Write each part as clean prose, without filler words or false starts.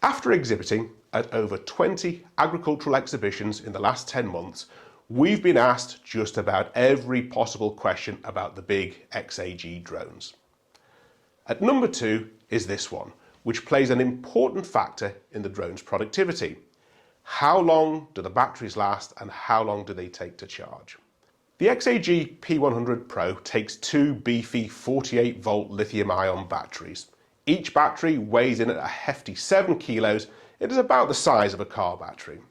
After exhibiting at over 20 agricultural exhibitions in the last 10 months, we've been asked just about every possible question about the big XAG drones. At number 2 is this one, which plays an important factor in the drone's productivity. How long do the batteries last and how long do they take to charge? The XAG P100 Pro takes two beefy 48-volt lithium-ion batteries. Each battery weighs in at a hefty 7 kilos. It is about the size of a car battery.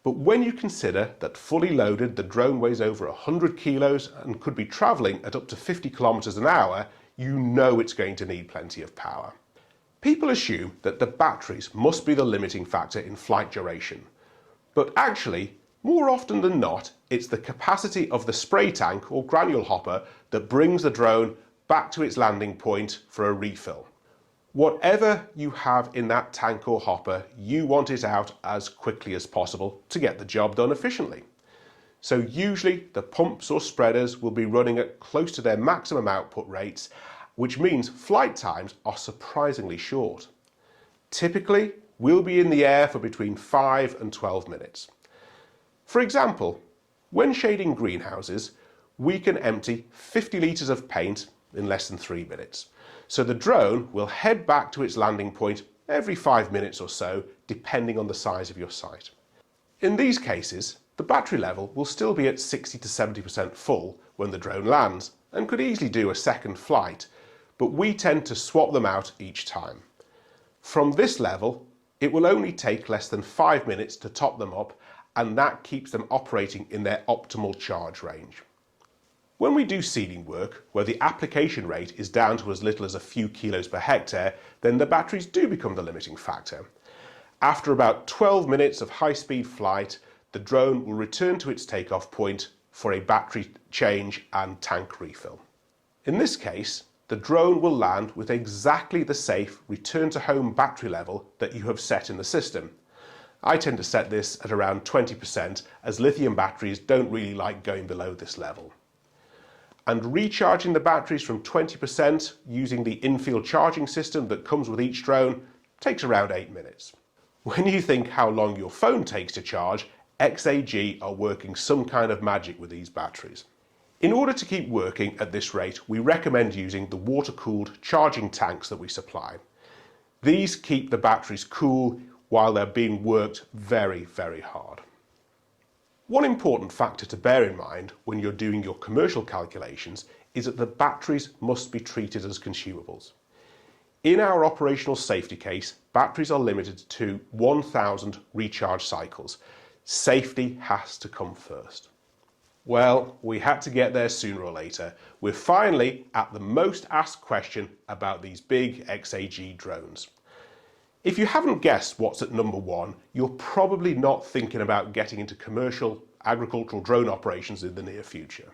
But when you consider that fully loaded the drone weighs over 100 kilos and could be travelling at up to 50 kilometers an hour, you know it's going to need plenty of power. People assume that the batteries must be the limiting factor in flight duration. But actually, more often than not, it's the capacity of the spray tank or granule hopper that brings the drone back to its landing point for a refill. Whatever you have in that tank or hopper, you want it out as quickly as possible to get the job done efficiently. So usually the pumps or spreaders will be running at close to their maximum output rates, which means flight times are surprisingly short. Typically, we'll be in the air for between 5 and 12 minutes. For example, when shading greenhouses, we can empty 50 litres of paint in less than 3 minutes. So the drone will head back to its landing point every 5 minutes or so, depending on the size of your site. In these cases, the battery level will still be at 60 to 70% full when the drone lands and could easily do a second flight, but we tend to swap them out each time. From this level, it will only take less than 5 minutes to top them up, and that keeps them operating in their optimal charge range. When we do seeding work, where the application rate is down to as little as a few kilos per hectare, then the batteries do become the limiting factor. After about 12 minutes of high-speed flight, the drone will return to its takeoff point for a battery change and tank refill. In this case, the drone will land with exactly the safe return-to-home battery level that you have set in the system. I tend to set this at around 20%, as lithium batteries don't really like going below this level. And recharging the batteries from 20% using the in-field charging system that comes with each drone takes around 8 minutes. When you think how long your phone takes to charge, XAG are working some kind of magic with these batteries. In order to keep working at this rate, we recommend using the water-cooled charging tanks that we supply. These keep the batteries cool while they're being worked very, very hard. One important factor to bear in mind when you're doing your commercial calculations is that the batteries must be treated as consumables. In our operational safety case, batteries are limited to 1,000 recharge cycles. Safety has to come first. Well, we had to get there sooner or later. We're finally at the most asked question about these big XAG drones. If you haven't guessed what's at number 1, you're probably not thinking about getting into commercial agricultural drone operations in the near future.